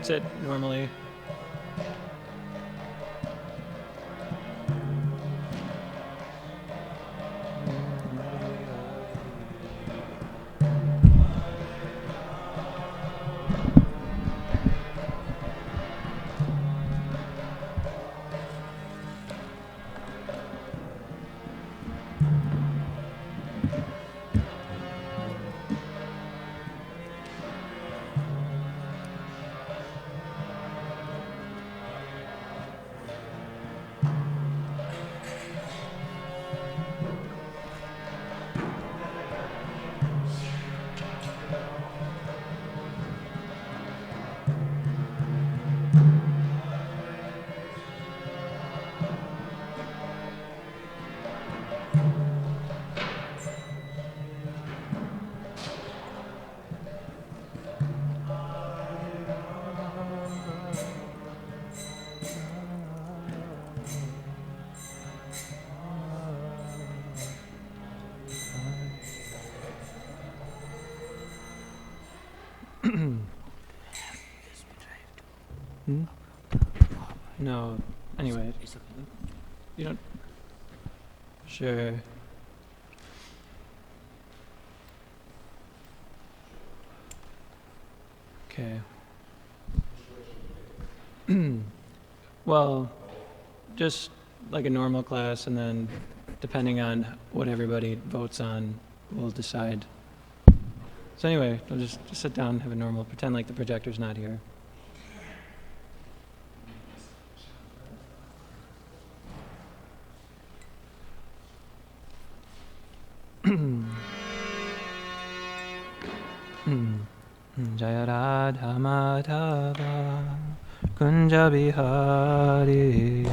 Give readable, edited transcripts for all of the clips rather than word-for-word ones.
sit normally. No. Anyway. You don't... Sure. Okay. Well, just like a normal class, and then depending on what everybody votes on, we'll decide. So anyway, we'll just sit down, have a normal, pretend like the projector's not here. Jaya Radha Madhava Kunja Bihari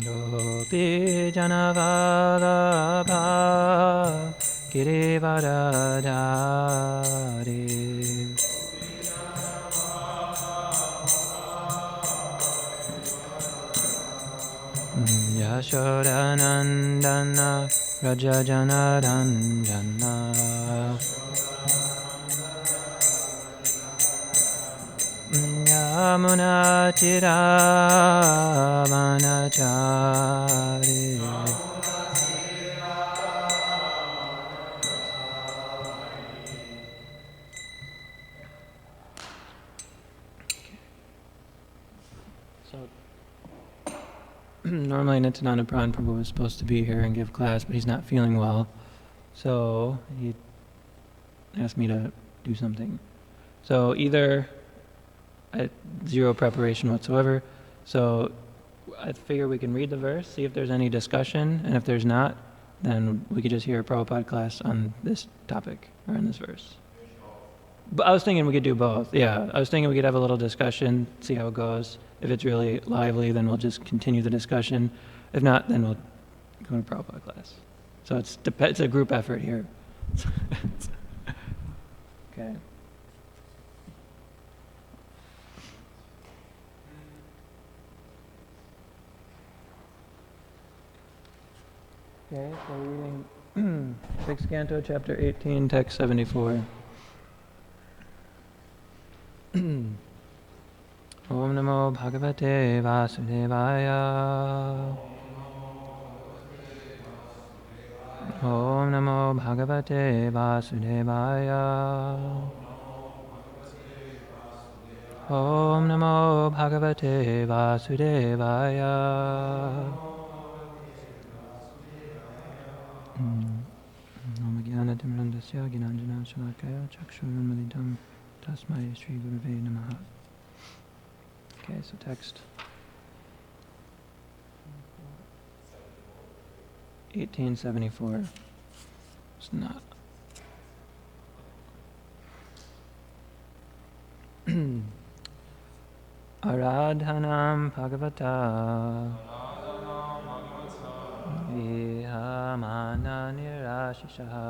Gopi Janavallabha Girivaradhari Yashodanandana Rajajanaranjana Yamunatiravanachari Normally Nityananda Prabhu was supposed to be here and give class, but he's not feeling well. So he asked me to do something. So either zero preparation whatsoever. So I figure we can read the verse, see if there's any discussion, and if there's not, then we could just hear a Prabhupada class on this topic, or on this verse. But I was thinking we could do both, yeah. I was thinking we could have a little discussion, see how it goes. If it's really lively, then we'll just continue the discussion. If not, then we'll go to Prabhupada class. So it's a group effort here. Okay. Okay, so we're reading 6th Canto, Chapter 18, Text 74. Om Namo Bhagavate Vasudevaya. Om Namo Bhagavate Vasudevaya. Om Namo Bhagavate Vasudevaya. Om Jnanatimrandasya Gnanjana Shalakaya Chakshurunmalitam Tasmai Shri Gurave Namaha. Okay, so text 1874. It's not. Aradhanam Bhagavata Vihamana Nirashishaha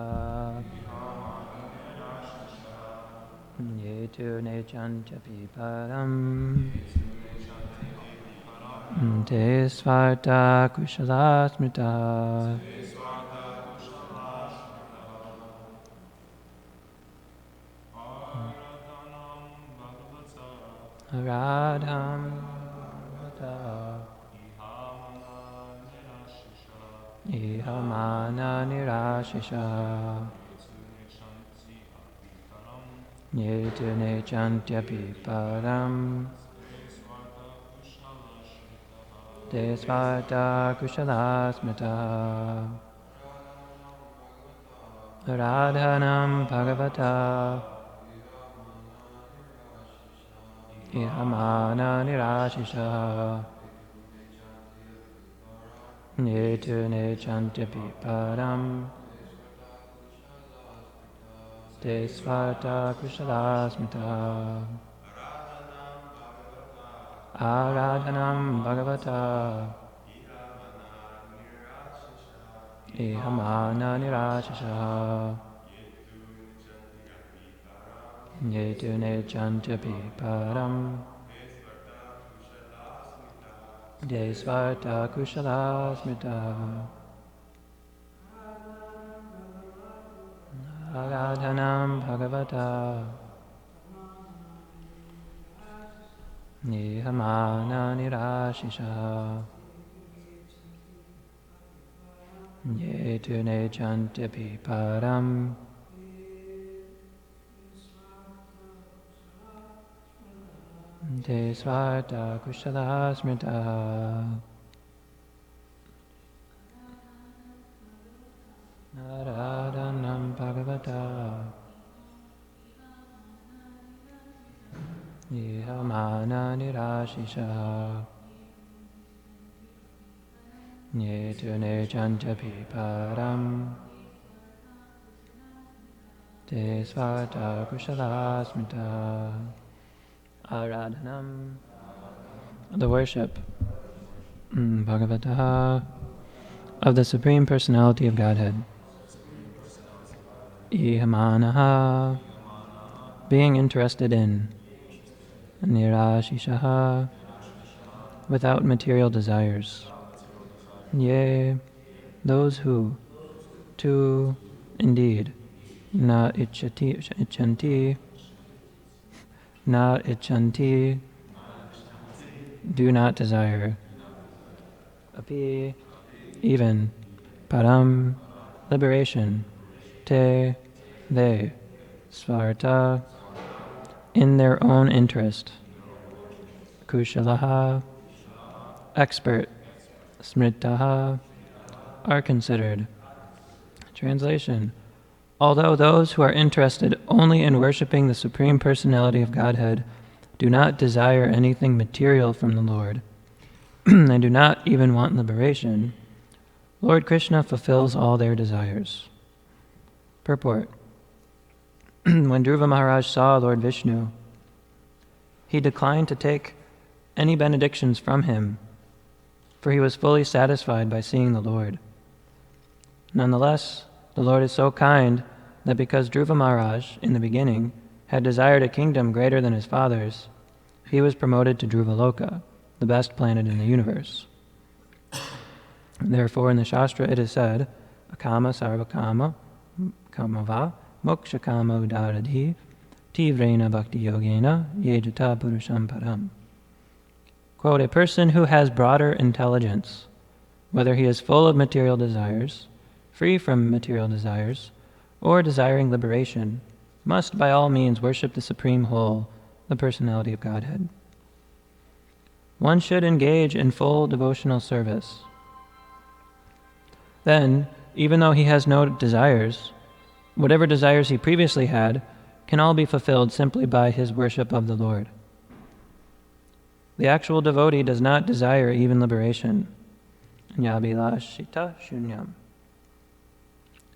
Yetu Nechanchapi Param Te Svarta Kushala Smrita Radham Bhagavata Ihamana Nirashisha Yetune Chantyapi Param Desvata Kushalasmita Radhanam Bhagavata Ihamana Nirashisha Yetune Chantyapi Param Desvata Kushalasmita Aradhanam Bhagavata Ihamana Nirashisha Yetune Chantyapi Param Desvarta Kushalasmita Aradhanam Bhagavata Nihamana Nirashisha Yetune Chantyapi Param Desvarta Kushalasmita Aradhanam Bhagavata Ihamana Nirashisha Yetune Chantyapi Param Desvarta Kushalasmita Aradhanam. The worship Bhagavata of the Supreme Personality of Godhead. Ihamanaha, being interested in. Nirashishaha, without material desires. Yea, those who, too, indeed, na ichanti, do not desire. Api, even, param, liberation, te, they, svarta, in their own interest. Kushalaha, expert, smritaha, are considered. Translation: although those who are interested only in worshipping the Supreme Personality of Godhead do not desire anything material from the Lord, and do not even want liberation, Lord Krishna fulfills all their desires. Purport: when Dhruva Maharaj saw Lord Vishnu, he declined to take any benedictions from him, for he was fully satisfied by seeing the Lord. Nonetheless, the Lord is so kind that because Dhruva Maharaj, in the beginning, had desired a kingdom greater than his father's, he was promoted to Dhruvaloka, the best planet in the universe. Therefore, in the Shastra it is said, Akama sarvakama kamava moksha kama udaradhi tivrena bhakti yogena yejata purusham param. Quote, a person who has broader intelligence, whether he is full of material desires, free from material desires, or desiring liberation, must by all means worship the Supreme Whole, the Personality of Godhead. One should engage in full devotional service. Then, even though he has no desires, whatever desires he previously had can all be fulfilled simply by his worship of the Lord. The actual devotee does not desire even liberation. Nyabhilashita shunyam.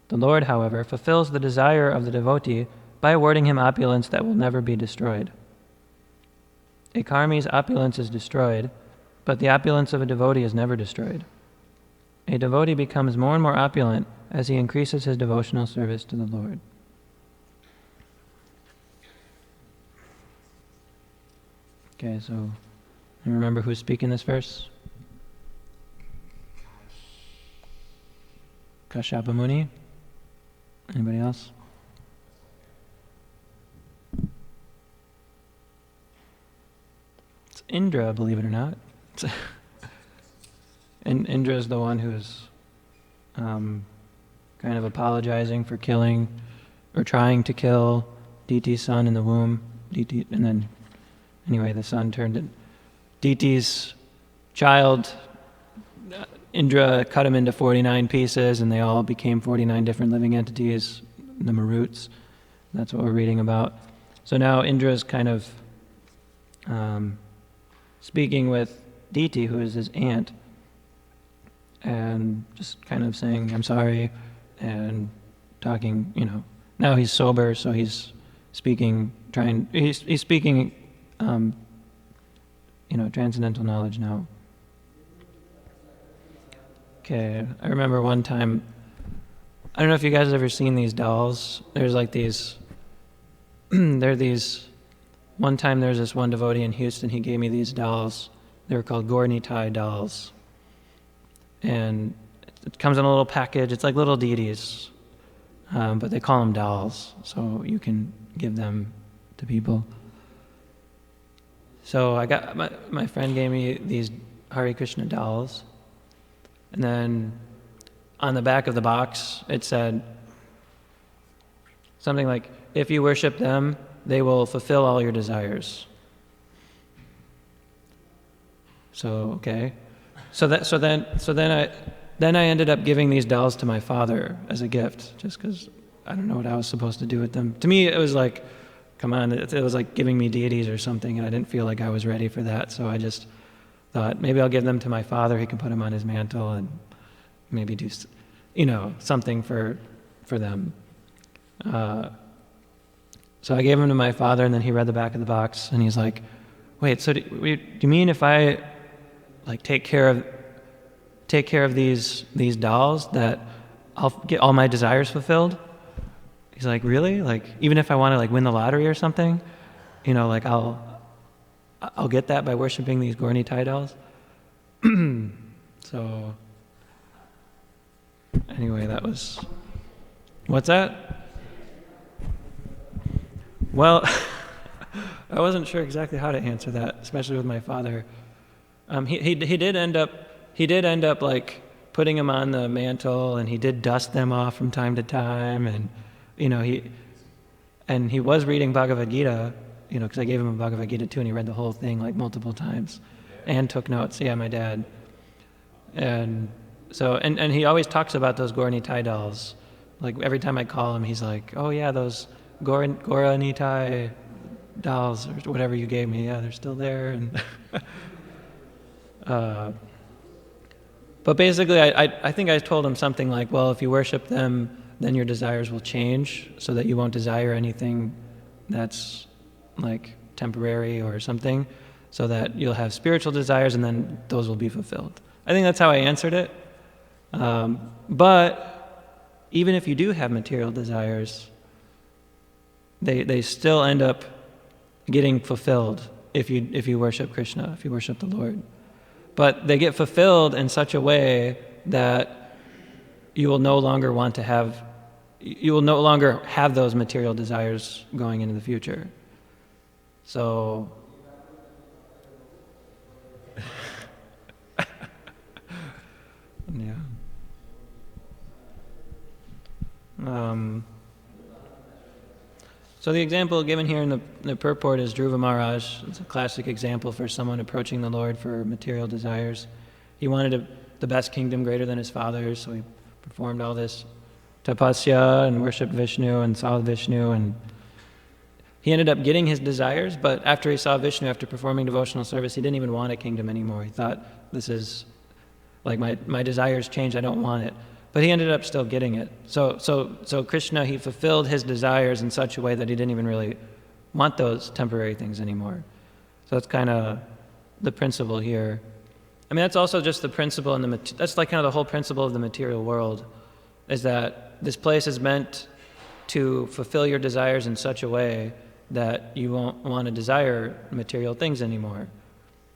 The Lord, however, fulfills the desire of the devotee by awarding him opulence that will never be destroyed. A karmi's opulence is destroyed, but the opulence of a devotee is never destroyed. A devotee becomes more and more opulent as he increases his devotional service to the Lord. Okay, so you remember who's speaking this verse? Kashyapa Muni? Anybody else? Indra, believe it or not. And Indra is the one who's kind of apologizing for killing or trying to kill Diti's son in the womb. Diti, and then, anyway, the son turned it. Diti's child, Indra cut him into 49 pieces, and they all became 49 different living entities, the Maruts. That's what we're reading about. So now Indra is kind of speaking with Diti, who is his aunt, and just kind of saying, I'm sorry, and talking, now he's sober, so he's speaking, he's speaking, transcendental knowledge now. Okay, I remember one time, I don't know if you guys have ever seen these dolls. There's like these, one time there's this one devotee in Houston, he gave me these dolls. They were called Gornitai dolls. And it comes in a little package. It's like little deities, but they call them dolls, so you can give them to people. So I got, my friend gave me these Hare Krishna dolls. And then on the back of the box, it said something like, if you worship them, they will fulfill all your desires. So, okay. So then I ended up giving these dolls to my father as a gift, just because I don't know what I was supposed to do with them. To me, it was like, come on, it was like giving me deities or something, and I didn't feel like I was ready for that, so I just thought, maybe I'll give them to my father, he can put them on his mantle and maybe do, something for them. So I gave them to my father, and then he read the back of the box, and he's like, wait, so do you mean if I take care of these dolls that I'll get all my desires fulfilled? He's like, really? Like, even if I want to win the lottery or something, I'll get that by worshiping these Gornitai dolls. So anyway, that was, what's that? Well, I wasn't sure exactly how to answer that, especially with my father. He did end up putting them on the mantle, and he did dust them off from time to time, and he was reading Bhagavad Gita, because I gave him a Bhagavad Gita too, and he read the whole thing multiple times, and took notes. Yeah, my dad. And so, and he always talks about those Gornitai dolls. Like every time I call him, he's like, "Oh yeah, those Gornitai dolls, or whatever you gave me. Yeah, they're still there." And but basically, I think I told him something like, "Well, if you worship them, then your desires will change, so that you won't desire anything that's temporary or something, so that you'll have spiritual desires, and then those will be fulfilled." I think that's how I answered it. But even if you do have material desires, they still end up getting fulfilled if you worship Krishna, if you worship the Lord. But they get fulfilled in such a way that you will no longer have those material desires going into the future. So yeah. So the example given here in the purport is Dhruva Maharaj. It's a classic example for someone approaching the Lord for material desires. He wanted the best kingdom greater than his father's, so he performed all this tapasya and worshipped Vishnu and saw Vishnu, and he ended up getting his desires, but after he saw Vishnu, after performing devotional service, he didn't even want a kingdom anymore. He thought, this is, my desires changed, I don't want it. But he ended up still getting it. So Krishna, he fulfilled his desires in such a way that he didn't even really want those temporary things anymore. So that's kind of the principle here. I mean, that's also just the principle that's kind of the whole principle of the material world, is that this place is meant to fulfill your desires in such a way that you won't want to desire material things anymore.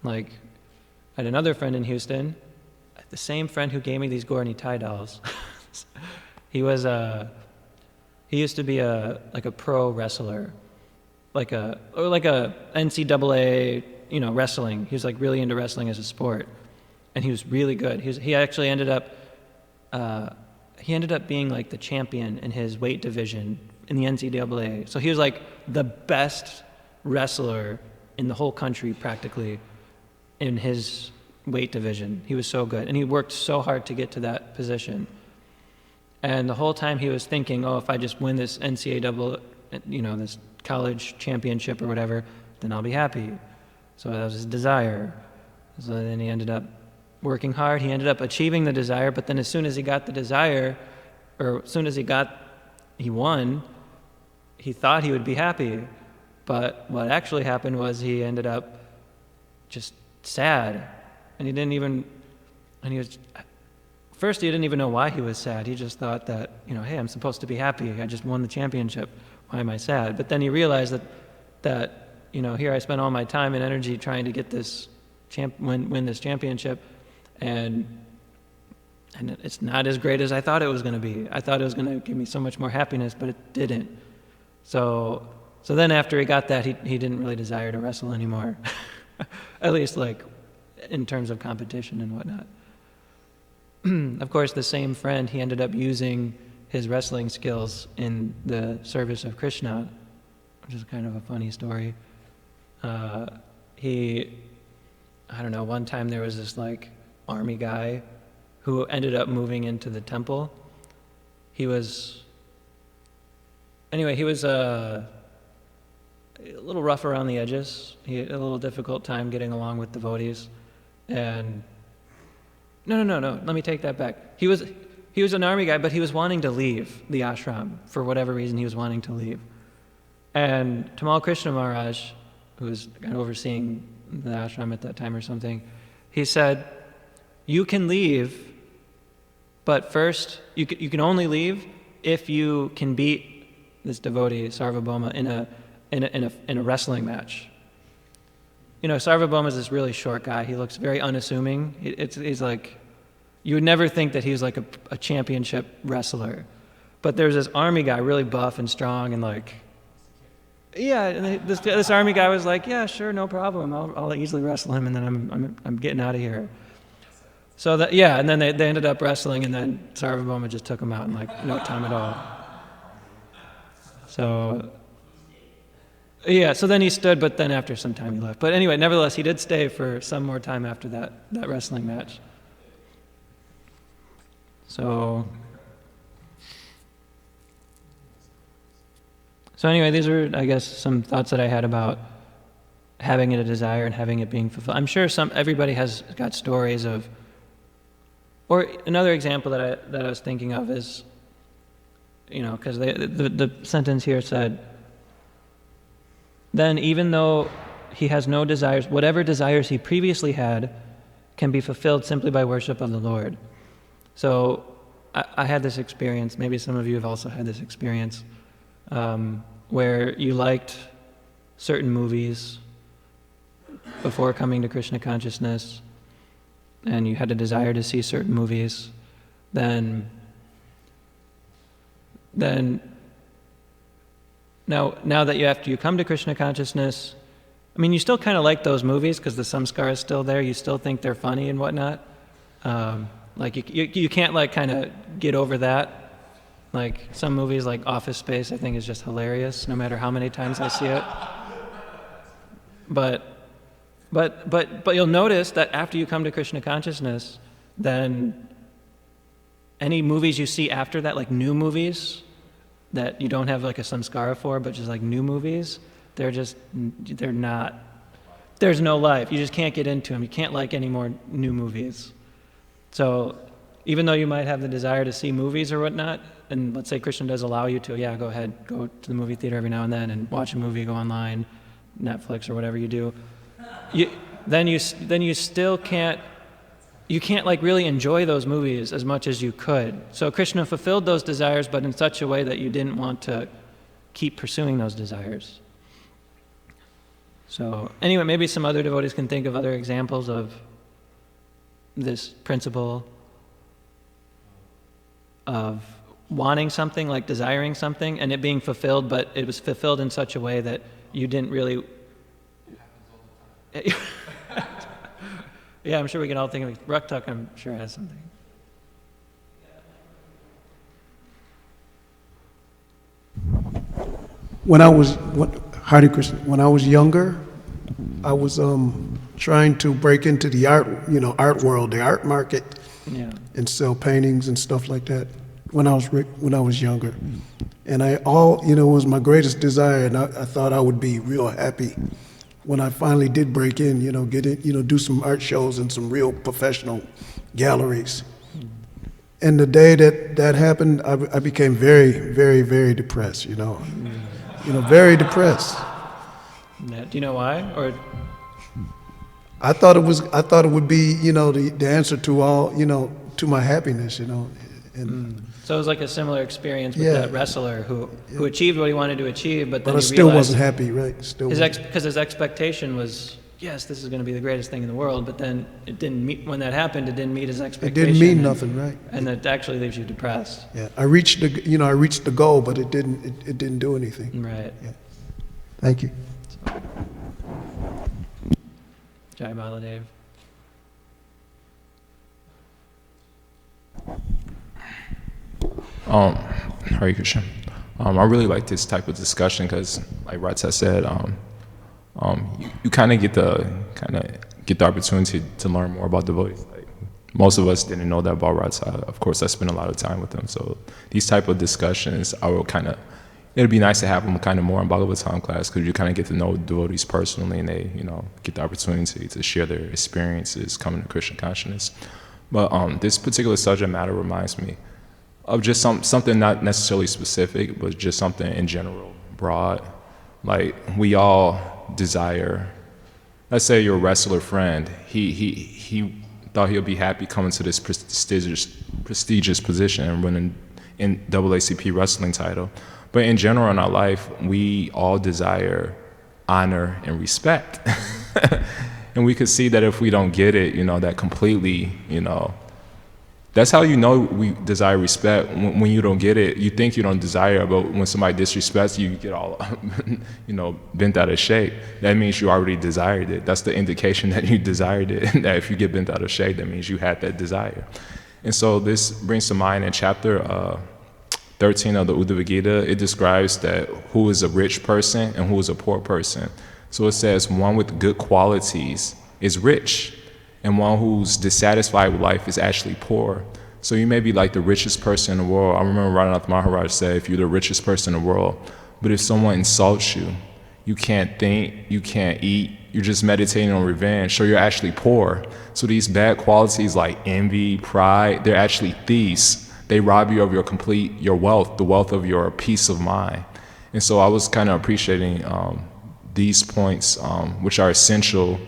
I had another friend in Houston, the same friend who gave me these Gornitai dolls. He used to be a pro wrestler, like a NCAA wrestling. He was like really into wrestling as a sport, and he was really good. He actually ended up being like the champion in his weight division in the NCAA. So he was like the best wrestler in the whole country practically in his weight division. He was so good, and he worked so hard to get to that position. And the whole time he was thinking, oh, if I just win this NCAA, this college championship or whatever, then I'll be happy. So that was his desire. So then he ended up working hard. He ended up achieving the desire, but then as soon as he got the desire, or as soon as he won, he thought he would be happy. But what actually happened was he ended up just sad. And he didn't even know why he was sad. He just thought that, hey, I'm supposed to be happy. I just won the championship. Why am I sad? But then he realized that here I spent all my time and energy trying to get this win this championship, and it's not as great as I thought it was going to be. I thought it was going to give me so much more happiness, but it didn't. So then after he got that, he didn't really desire to wrestle anymore, at least like in terms of competition and whatnot. Of course, the same friend, he ended up using his wrestling skills in the service of Krishna, which is kind of a funny story. One time there was this like army guy who ended up moving into the temple. He was a little rough around the edges. He had a little difficult time getting along with devotees. And no, let me take that back. He was an army guy, but he was wanting to leave the ashram. For whatever reason, he was wanting to leave. And Tamal Krishna Maharaj, who was kind of overseeing the ashram at that time or something, he said, you can leave, but first, you can only leave if you can beat this devotee, Sarvabhauma, in a wrestling match. Sarvabhauma is this really short guy. He looks very unassuming. He's like, you would never think that he was like a championship wrestler. But there's this army guy, really buff and strong, and like, and this army guy was like, yeah, sure, no problem. I'll easily wrestle him, and then I'm getting out of here. So and then they ended up wrestling, and then Sarvabhauma just took him out in like no time at all. So then he stood, but then after some time he left. But anyway, nevertheless, he did stay for some more time after that wrestling match. So anyway, these are, I guess, some thoughts that I had about having a desire and having it being fulfilled. I'm sure everybody has got stories of, or another example that I was thinking of is, because the sentence here said, then even though he has no desires, whatever desires he previously had can be fulfilled simply by worship of the Lord. So I had this experience, maybe some of you have also had this experience, where you liked certain movies before coming to Krishna consciousness, and you had a desire to see certain movies, then now that after you come to Krishna consciousness, I mean, you still kind of like those movies because the samskara is still there. You still think they're funny and whatnot. Like you can't like kind of get over that. Like some movies like Office Space, I think is just hilarious no matter how many times I see it. But you'll notice that after you come to Krishna consciousness, then any movies you see after that, like new movies that you don't have like a samskara for, but just like new movies, they're not, there's no life. You just can't get into them. You can't like any more new movies. So even though you might have the desire to see movies or whatnot, and let's say Krishna does allow you to, go ahead, go to the movie theater every now and then and watch a movie, go online, Netflix or whatever you do, then you still can't like really enjoy those movies as much as you could. So Krishna fulfilled those desires, but in such a way that you didn't want to keep pursuing those desires. So anyway, maybe some other devotees can think of other examples of this principle of wanting something, like desiring something, and it being fulfilled, but it was fulfilled in such a way that you didn't really... Yeah, I'm sure we can all think of it. Ruktuk, I'm sure, has something. Hare Krishna, when I was younger, I was trying to break into the art world, the art market, Yeah. and sell paintings and stuff like that when I was younger. And it was my greatest desire, and I thought I would be real happy when I finally did break in, get in, do some art shows in some real professional galleries. And the day that happened, I became very, very, very depressed, very depressed. Yeah. Do you know why? Or I thought it would be, the answer to all, to my happiness, and so it was like a similar experience with Yeah. that wrestler who achieved what he wanted to achieve, but then I he still realized wasn't happy, right? because his expectation was, yes, this is going to be the greatest thing in the world, but then it didn't meet, when that happened, it didn't meet his It expectation. didn't mean nothing, right? And that actually leaves you depressed. Yeah, I reached the goal, but it didn't do anything. Right. Yeah. Thank you. Jai Baladev. Hare Krishna. I really like this type of discussion because, like Rata said, you kind of get the opportunity to learn more about devotees. Like, most of us didn't know that about Rata. Of course, I spent a lot of time with them. So these type of discussions, it'd be nice to have them kind of more in Bhagavatam class because you kind of get to know devotees personally, and they, get the opportunity to share their experiences coming to Krishna consciousness. But this particular subject matter reminds me of just something not necessarily specific, but just something in general, broad. Like, we all desire, let's say your wrestler friend, he thought he'll be happy coming to this prestigious position and winning in AACP wrestling title. But in general in our life, we all desire honor and respect. And we could see that if we don't get it, that completely, that's how we desire respect. When you don't get it, you think you don't desire it, but when somebody disrespects you, you get all, bent out of shape. That means you already desired it. That's the indication that you desired it. That if you get bent out of shape, that means you had that desire. And so this brings to mind in chapter 13 of the Uddhava Gita, it describes that who is a rich person and who is a poor person. So it says one with good qualities is rich, and one who's dissatisfied with life is actually poor. So you may be like the richest person in the world. I remember Radhanath Maharaj said, if you're the richest person in the world, but if someone insults you, you can't think, you can't eat, you're just meditating on revenge, so you're actually poor. So these bad qualities like envy, pride, they're actually thieves. They rob you of your wealth, the wealth of your peace of mind. And so I was kind of appreciating these points, which are essential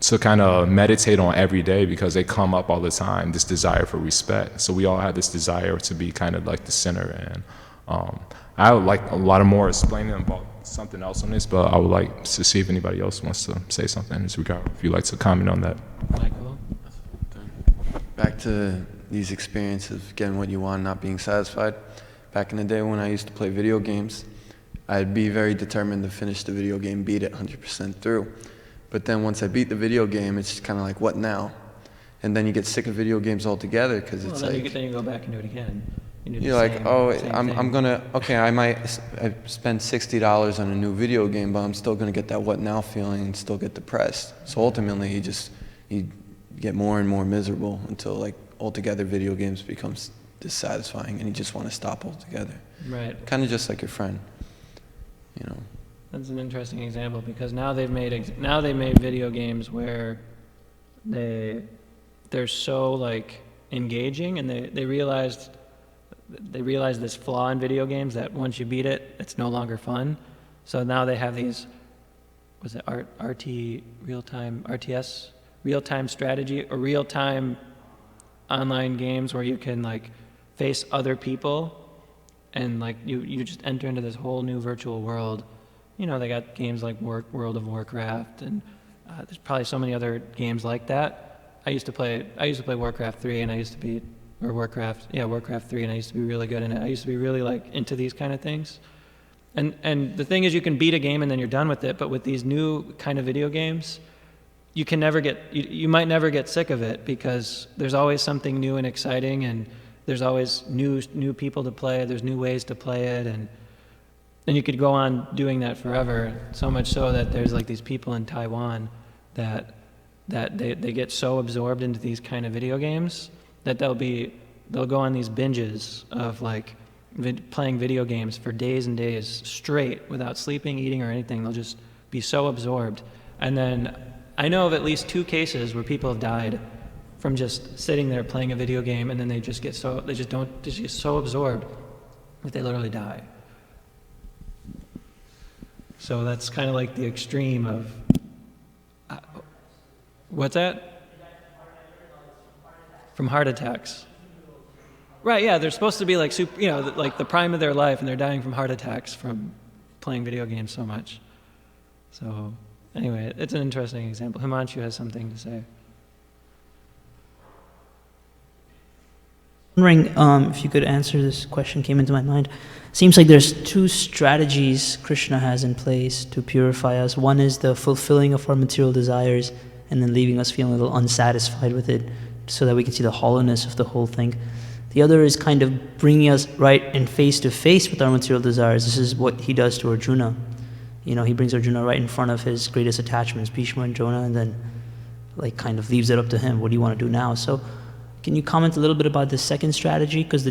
to kind of meditate on every day because they come up all the time, this desire for respect. So we all have this desire to be kind of like the center. And I would like a lot of more explaining about something else on this, but I would like to see if anybody else wants to say something in this regard, if you'd like to comment on that. Michael? Back to these experiences of getting what you want, not being satisfied. Back in the day when I used to play video games, I'd be very determined to finish the video game, beat it 100% through. But then once I beat the video game, it's kind of like, what now? And then you get sick of video games altogether because it's then like... then you go back and do it again. You're like, I spend $60 on a new video game, but I'm still going to get that what now feeling and still get depressed. So ultimately, you get more and more miserable until like altogether video games becomes dissatisfying and you just want to stop altogether. Right. Kind of just like your friend, That's an interesting example because now they've made video games where they're so like engaging, and they realized this flaw in video games that once you beat it, it's no longer fun. So now they have these, RTS real-time strategy or real-time online games where you can like face other people and like you just enter into this whole new virtual world. They got games like World of Warcraft, and there's probably so many other games like that. I used to play Warcraft 3, and Warcraft 3, and I used to be really good in it. I used to be really like into these kind of things. And the thing is, you can beat a game and then you're done with it, but with these new kind of video games, you can never get, you might never get sick of it, because there's always something new and exciting, and there's always new people to play, there's new ways to play it, and you could go on doing that forever, so much so that there's like these people in Taiwan that they get so absorbed into these kind of video games that they'll go on these binges of like playing video games for days and days straight without sleeping, eating, or anything. They'll just be so absorbed. And then I know of at least 2 cases where people have died from just sitting there playing a video game, and then they just get so absorbed that they literally die. So that's kind of like the extreme of what's that? From heart attacks. Right, yeah, they're supposed to be like like the prime of their life, and they're dying from heart attacks from playing video games so much. So anyway, it's an interesting example. Himanshu has something to say. Wondering if you could answer this question, came into my mind. Seems like there's 2 strategies Krishna has in place to purify us. One is the fulfilling of our material desires and then leaving us feeling a little unsatisfied with it so that we can see the hollowness of the whole thing. The other is kind of bringing us right in face to face with our material desires. This is what he does to Arjuna. You know, he brings Arjuna right in front of his greatest attachments, Bhishma and Jonah, and then like kind of leaves it up to him. What do you want to do now? So can you comment a little bit about the second strategy? Because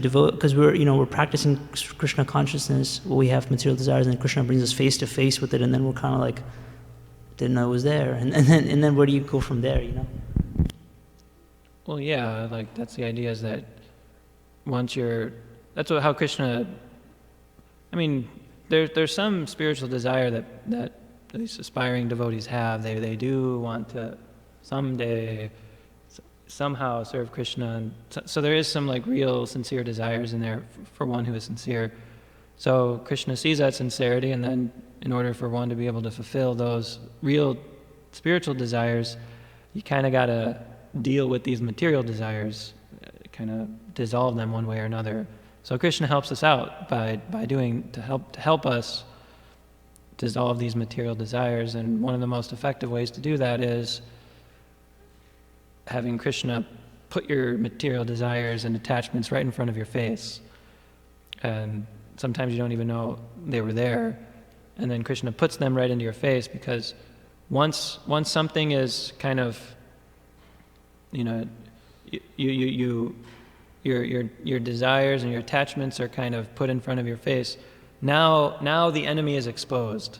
we're practicing Krishna consciousness, we have material desires, and Krishna brings us face to face with it, and then we're kind of like, didn't know it was there. And then where do you go from there, you know? Well, yeah, like that's the idea, is that how Krishna, I mean, there's some spiritual desire that these aspiring devotees have. They do want to someday somehow serve Krishna, and so there is some like real sincere desires in there for one who is sincere. So Krishna sees that sincerity, and then in order for one to be able to fulfill those real spiritual desires, you kind of got to deal with these material desires, kind of dissolve them one way or another. So Krishna helps us out by help us dissolve these material desires, and one of the most effective ways to do that is having Krishna put your material desires and attachments right in front of your face. And sometimes you don't even know they were there. And then Krishna puts them right into your face, because once something is kind of, you know, your desires and your attachments are kind of put in front of your face, now the enemy is exposed.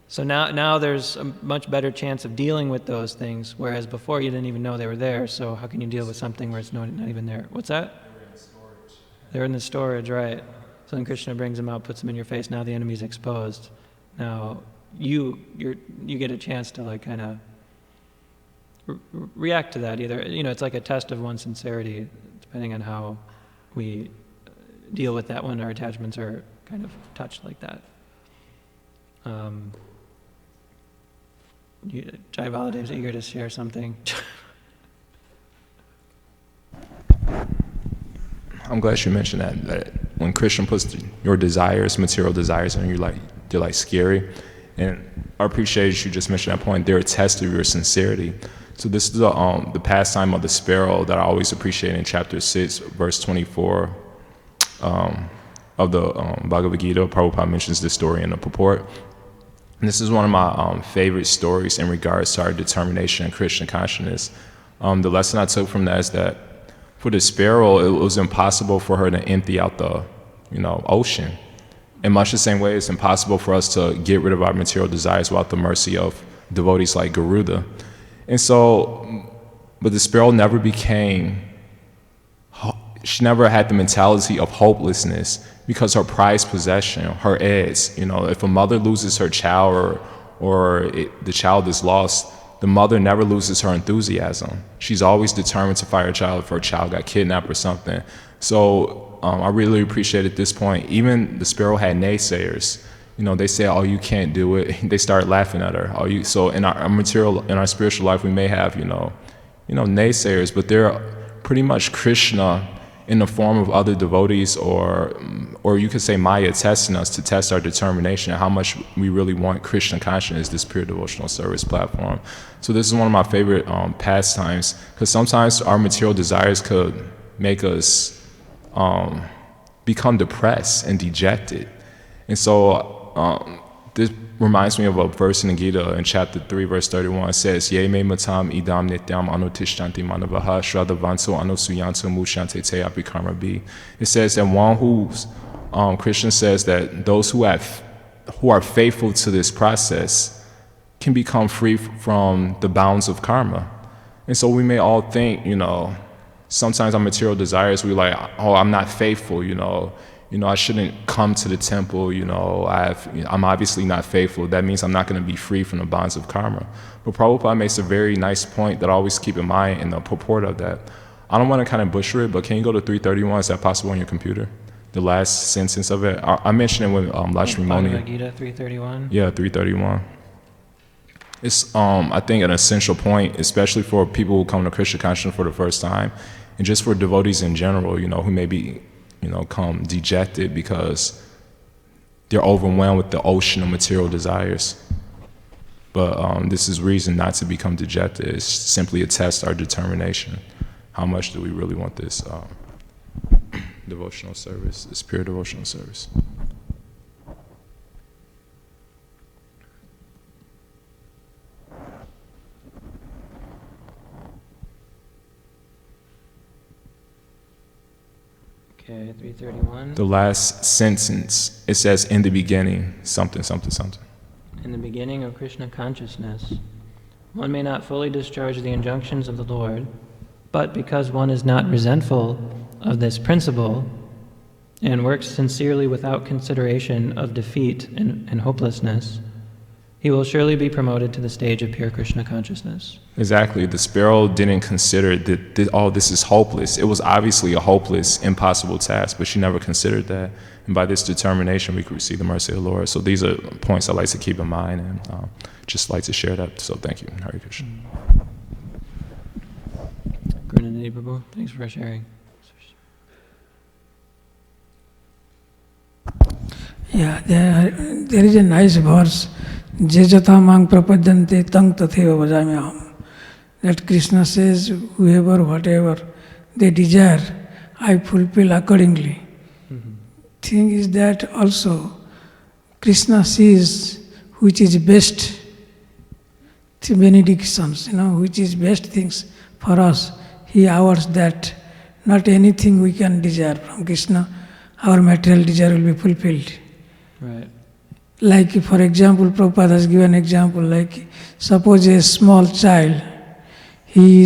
So now there's a much better chance of dealing with those things, whereas before you didn't even know they were there. So how can you deal with something where it's not even there? What's that? They were in the storage. They're in the storage, right. So then Krishna brings them out, puts them in your face. Now the enemy's exposed. Now you get a chance to like kind of react to that. Either, you know, it's like a test of one's sincerity, depending on how we deal with that when our attachments are kind of touched like that. Jai Baladev's eager to share something. I'm glad you mentioned that when Krishna puts your desires, material desires, and they're like scary. And I appreciate you just mentioned that point. They're a test of your sincerity. So this is the pastime of the sparrow that I always appreciate in chapter 6, verse 24 of the Bhagavad Gita. Prabhupada mentions this story in the purport. And this is one of my favorite stories in regards to our determination in Krishna consciousness. The lesson I took from that is that for the sparrow, it was impossible for her to empty out the, ocean. In much the same way, it's impossible for us to get rid of our material desires without the mercy of devotees like Garuda. And so, but the sparrow never she never had the mentality of hopelessness, because her prized possession, her eggs, if a mother loses her child or the child is lost, the mother never loses her enthusiasm. She's always determined to find her child if her child got kidnapped or something. So I really appreciate at this point, even the sparrow had naysayers. They say, "Oh, you can't do it." They start laughing at her. So in our spiritual life, we may have, naysayers, but they're pretty much Krishna in the form of other devotees or or you could say Maya testing us to test our determination and how much we really want Krishna consciousness, this pure devotional service platform. So this is one of my favorite pastimes, because sometimes our material desires could make us become depressed and dejected. And so this reminds me of a verse in the Gita in chapter 3, verse 31. It says, Ye me matam idam nityam anutishtanti manavaha shradhavanto anusuyanto mushante te apikarma bi. It says that one who's, Krishna says that those who are faithful to this process can become free from the bounds of karma. And so we may all think, sometimes our material desires, we're like, oh, I'm not faithful, I shouldn't come to the temple, I'm obviously not faithful. That means I'm not going to be free from the bonds of karma. But Prabhupada makes a very nice point that I always keep in mind in the purport of that. I don't want to kind of butcher it, but can you go to 331? Is that possible on your computer? The last sentence of it. I mentioned it with Lakshmi Moni. Bhagavad Gita 331? Yeah, 331. It's, I think, an essential point, especially for people who come to Krishna consciousness for the first time, and just for devotees in general, who may be come dejected because they're overwhelmed with the ocean of material desires. But this is reason not to become dejected. It's simply a test our determination. How much do we really want this devotional service, this pure devotional service? Okay, 331. The last sentence, it says, in the beginning, something, something, something. In the beginning of Krishna consciousness, one may not fully discharge the injunctions of the Lord, but because one is not resentful of this principle and works sincerely without consideration of defeat and hopelessness, he will surely be promoted to the stage of pure Krishna consciousness. Exactly. The sparrow didn't consider that, oh, this is hopeless. It was obviously a hopeless, impossible task, but she never considered that. And by this determination, we could receive the mercy of the Lord. So these are points I like to keep in mind, and just like to share that. So thank you. Hare Krishna. Gurunanadi Prabhu, thanks for sharing. Yeah, there is a nice verse, Je jatha mang prapadyante tang tatheva bhajamyaham. That Krishna says, whoever, whatever they desire, I fulfill accordingly. Thing is that also Krishna sees which is best, the benedictions, which is best things for us. He awards that. Not anything we can desire from Krishna, our material desire will be fulfilled. Right. Like, for example, Prabhupada has given an example, like, suppose a small child, he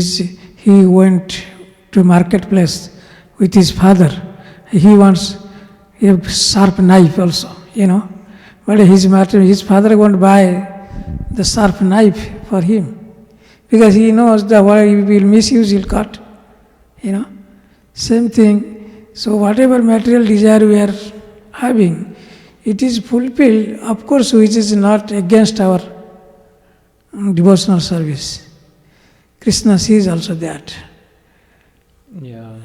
went to marketplace with his father. He wants a sharp knife also, But his father won't buy the sharp knife for him, because he knows that what he will misuse, he'll cut, Same thing. So whatever material desire we are having, it is fulfilled, of course, which is not against our devotional service. Krishna sees also that. Yeah.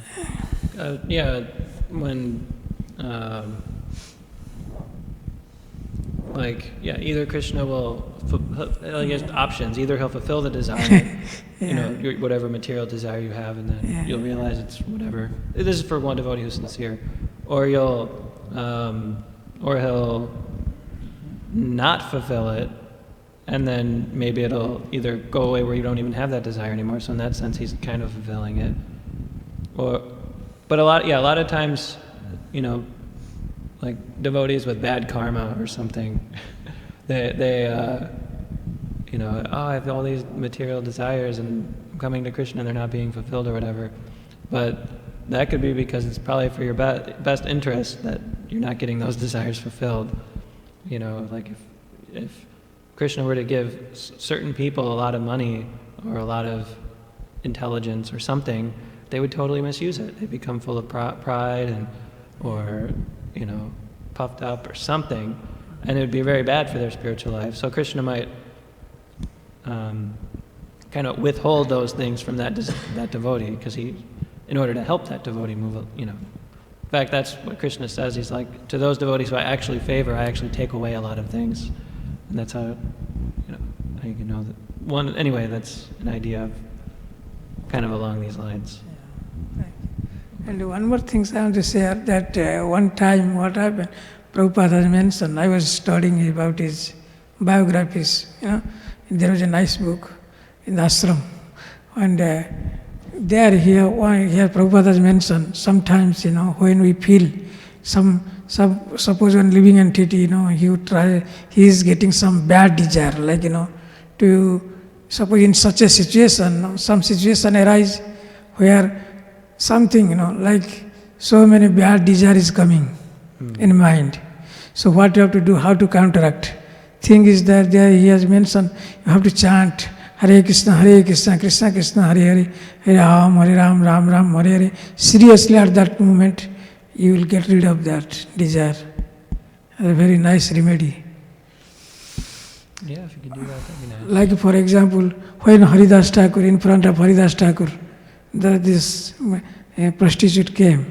When, either Krishna will, he has options. Either he'll fulfill the desire, whatever material desire you have, and then you'll realize it's whatever. This is for one devotee who's sincere. Or he'll not fulfill it, and then maybe it'll either go away where you don't even have that desire anymore. So in that sense, he's kind of fulfilling it. But a lot of times, like devotees with bad karma or something, they I have all these material desires and I'm coming to Krishna and they're not being fulfilled or whatever. But that could be because it's probably for your best interest that you're not getting those desires fulfilled. Like if Krishna were to give certain people a lot of money or a lot of intelligence or something, they would totally misuse it. They become full of pride or puffed up or something, and it would be very bad for their spiritual life. So Krishna might kind of withhold those things from that devotee, because in order to help that devotee move, fact, that's what Krishna says. He's like, to those devotees who I actually favor, I actually take away a lot of things. And that's how, how you can know that. One, anyway, that's an idea of kind of along these lines. And one more thing I want to share, that one time what happened, Prabhupada has mentioned, I was studying about his biographies, there was a nice book in the ashram. And here Prabhupada has mentioned, sometimes, when we feel suppose one living entity, he is getting some bad desire, like, to, suppose in such a situation, some situation arise where something, like so many bad desire is coming in mind. So what you have to do, how to counteract? Thing is that there he has mentioned, you have to chant Hare Krishna, Krishna Krishna, Hare Hare, Hare Ram, Ram Ram, Hare Hare. Seriously, at that moment, you will get rid of that desire. A very nice remedy. Yeah, if you could do that, that'd be nice. Like for example, when Haridas Thakur, in front of Haridas Thakur, this prostitute came.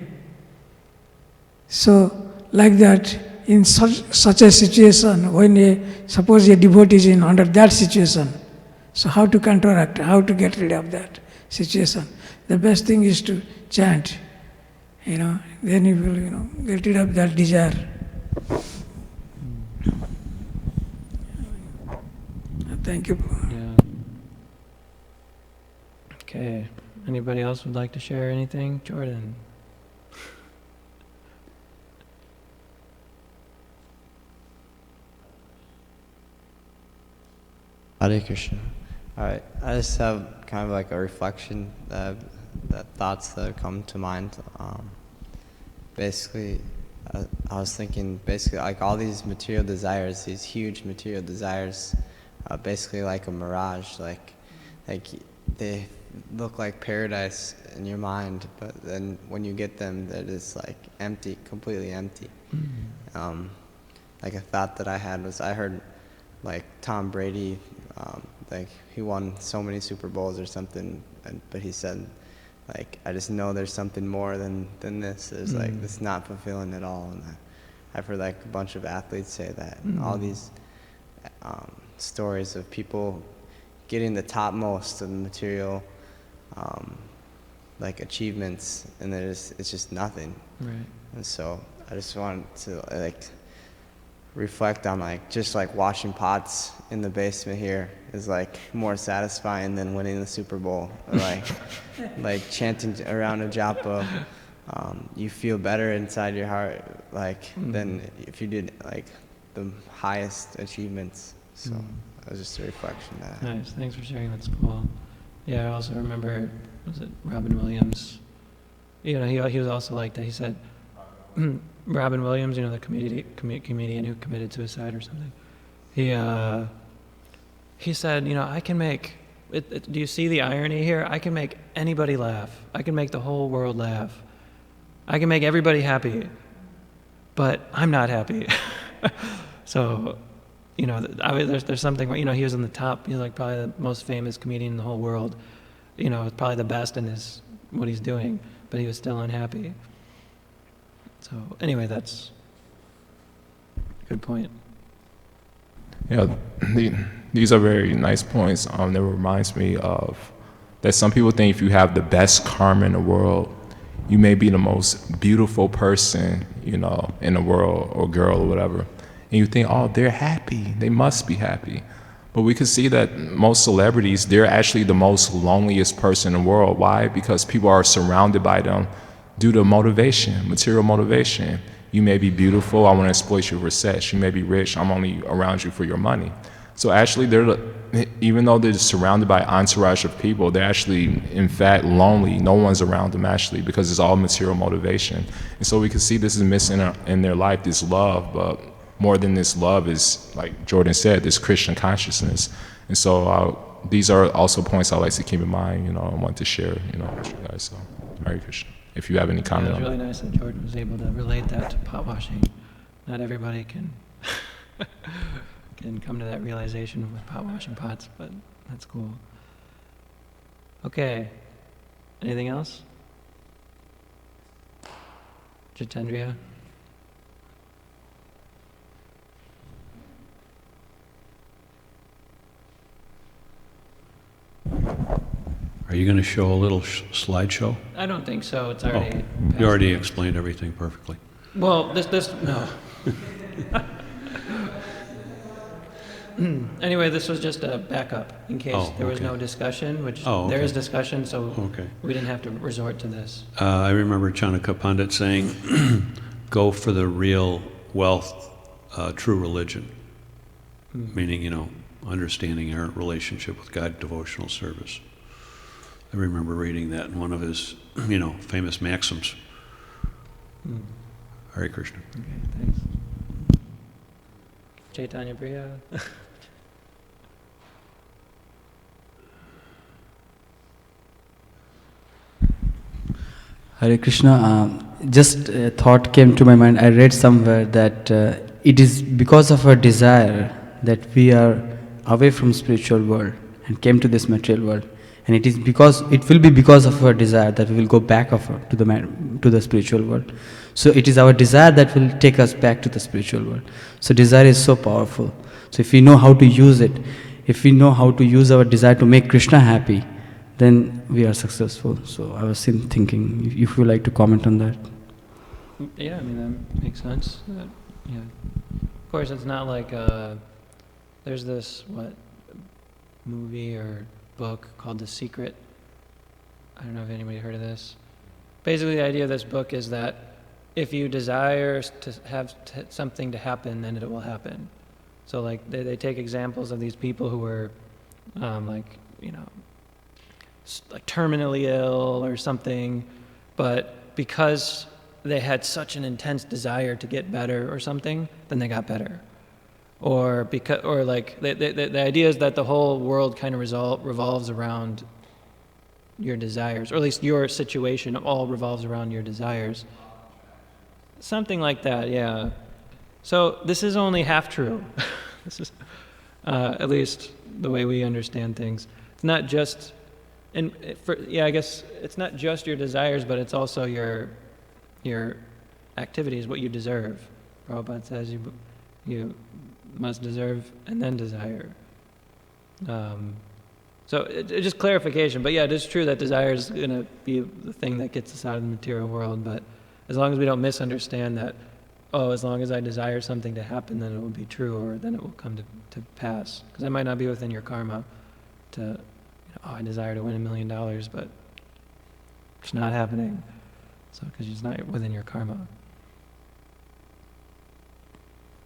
So, like that, in such a situation, when suppose a devotee is under that situation, so how to counteract, how to get rid of that situation? The best thing is to chant, then you will, get rid of that desire. Thank you. Yeah. Okay. Anybody else would like to share anything? Jordan. Hare Krishna. All right, I just have kind of like a reflection, that thoughts that have come to mind. Basically, I was thinking, basically, like all these material desires, these huge material desires, basically like a mirage, like they look like paradise in your mind, but then when you get them, they're just like empty, completely empty. Mm-hmm. Like a thought that I had was, I heard like Tom Brady, like he won so many Super Bowls or something, but he said, like, I just know there's something more than this. There's like, it's not fulfilling at all. And I've heard like a bunch of athletes say that, and all these stories of people getting the topmost of the material like achievements, and it's just nothing. Right. And so I just wanted to like reflect on like just like washing pots in the basement here is like more satisfying than winning the Super Bowl, or like chanting around a japa. You feel better inside your heart like than if you did like the highest achievements. So that was just a reflection that Nice, thanks for sharing, that's cool. Yeah, I also remember, was it Robin Williams? He was also like that. He said, Robin Williams, the comedian who committed suicide or something. He said, I can make, do you see the irony here? I can make anybody laugh. I can make the whole world laugh. I can make everybody happy, but I'm not happy. So, there's something, he was in the top, like probably the most famous comedian in the whole world, probably the best in what he's doing, but he was still unhappy. So anyway, that's a good point. Yeah, these are very nice points. That reminds me of that some people think if you have the best karma in the world, you may be the most beautiful person, in the world, or girl or whatever. And you think, oh, they're happy. They must be happy. But we can see that most celebrities, they're actually the most loneliest person in the world. Why? Because people are surrounded by them due to motivation, material motivation. You may be beautiful, I want to exploit you for sex. You may be rich, I'm only around you for your money. So actually, even though they're surrounded by entourage of people, they're actually, in fact, lonely. No one's around them, actually, because it's all material motivation. And so we can see this is missing in their life, this love, but more than this love is, like Jordan said, this Christian consciousness. And so these are also points I like to keep in mind, I want to share, with you guys. So, Hare Krishna. If you have any comment on it was that. really nice that Jordan was able to relate that to pot washing. Not everybody can come to that realization with pot washing pots, but that's cool. Okay, anything else? Jitendriya. Are you going to show a little slideshow? I don't think so. It's Oh, already. you already explained everything perfectly. Well, no. Anyway, this was just a backup in case Oh, there was okay. no discussion, which Oh, there okay. is discussion, so Okay. we didn't have to resort to this. I remember Chanaka Pandit saying, go for the real wealth, true religion. Meaning, understanding our relationship with God, devotional service. I remember reading that in one of his, famous maxims. Hare Krishna. Okay, thanks. Chaitanya Priya. Hare Krishna. Just a thought came to my mind. I read somewhere that it is because of our desire that we are away from spiritual world and came to this material world. And it will be because of our desire that we will go back to the spiritual world. So it is our desire that will take us back to the spiritual world. So desire is so powerful. So if we know how to use it, if we know how to use our desire to make Krishna happy, then we are successful. So I was thinking, if you would like to comment on that. Yeah, I mean, that makes sense. Yeah. Of course, it's not like there's this, movie or book called The Secret. I don't know if anybody heard of this. Basically, the idea of this book is that if you desire to have something to happen, then it will happen. So, like, they take examples of these people who were, like terminally ill or something, but because they had such an intense desire to get better or something, then they got better. The idea is that the whole world kind of revolves around your desires, or at least your situation all revolves around your desires. Something like that, yeah. So this is only half true. This is, at least the way we understand things. It's not just, I guess it's not just your desires, but it's also your activities, what you deserve. Prabhupada says you must deserve and then desire. So just clarification, but yeah, it is true that desire is going to be the thing that gets us out of the material world, but as long as we don't misunderstand that, as long as I desire something to happen, then it will be true, or then it will come to pass. Because that might not be within your karma to, I desire to win $1 million, but it's not happening. So, because it's not within your karma.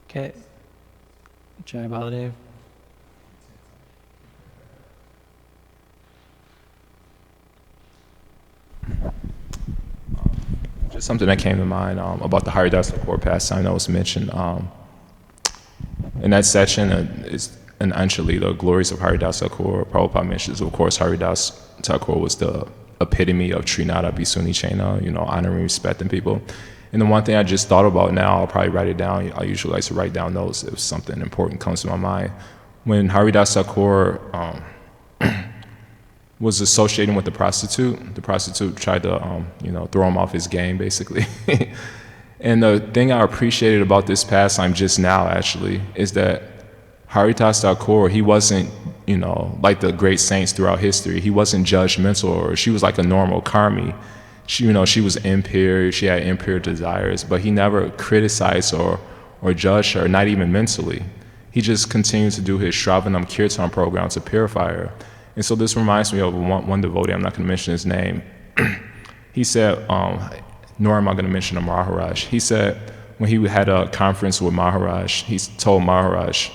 Okay. Jai Baladev. Just something that came to mind about the Haridasa Thakur pastime that was mentioned. In that section is in Anjali, the glories of Haridasa Thakur. Prabhupada mentions, of course, Haridasa Thakur was the epitome of Trinada Bhisuni Chena, honoring, respecting people. And the one thing I just thought about now, I'll probably write it down. I usually like to write down notes if something important comes to my mind. When Haridasa Thakur was associating with the prostitute tried to, throw him off his game, basically. And the thing I appreciated about this pastime just now, actually, is that Haridasa Thakur, he wasn't, like the great saints throughout history. He wasn't judgmental, or she was like a normal karmi. She was impure, she had impure desires, but he never criticized or judged her, not even mentally. He just continued to do his Shravanam Kirtan program to purify her. And so this reminds me of one devotee, I'm not going to mention his name. He said, nor am I going to mention a Maharaj. He said when he had a conference with Maharaj, he told Maharaj,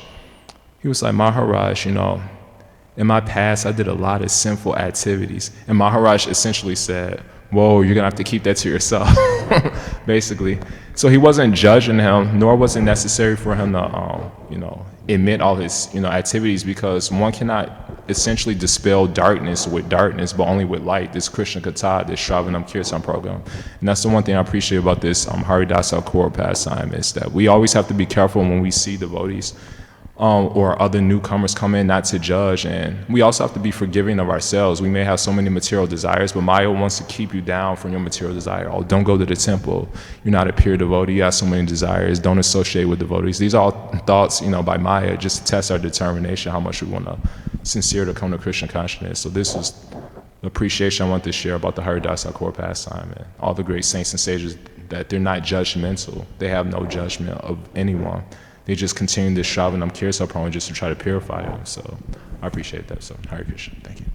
he was like, Maharaj, in my past I did a lot of sinful activities. And Maharaj essentially said, whoa, you're going to have to keep that to yourself, basically. So he wasn't judging him, nor was it necessary for him to, admit all his, activities, because one cannot essentially dispel darkness with darkness, but only with light, this Krishna Katha, this Shravanam Kirtan program. And that's the one thing I appreciate about this Haridasa Thakur pastime, is that we always have to be careful when we see devotees or other newcomers come in, not to judge. And we also have to be forgiving of ourselves. We may have so many material desires, but Maya wants to keep you down from your material desire. Oh, don't go to the temple. You're not a pure devotee. You have so many desires. Don't associate with devotees. These are all thoughts, by Maya, just to test our determination, how much we want to sincere to come to Krishna consciousness. So this is the appreciation I want to share about the Haridasa core pastime and all the great saints and sages, that they're not judgmental. They have no judgment of anyone. They just continue this Shravanam Kirsa program just to try to purify them. So I appreciate that. So Hare Krishna. Thank you.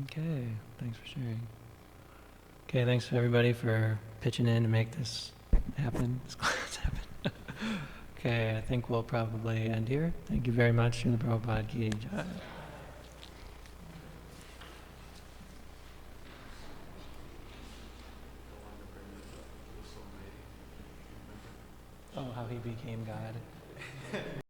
Okay, thanks for sharing. Okay, thanks for everybody for pitching in to make this happen. This class happen. Okay, I think we'll probably end here. Thank you very much. Srila Prabhupada Ki Jai. Oh, how he became God.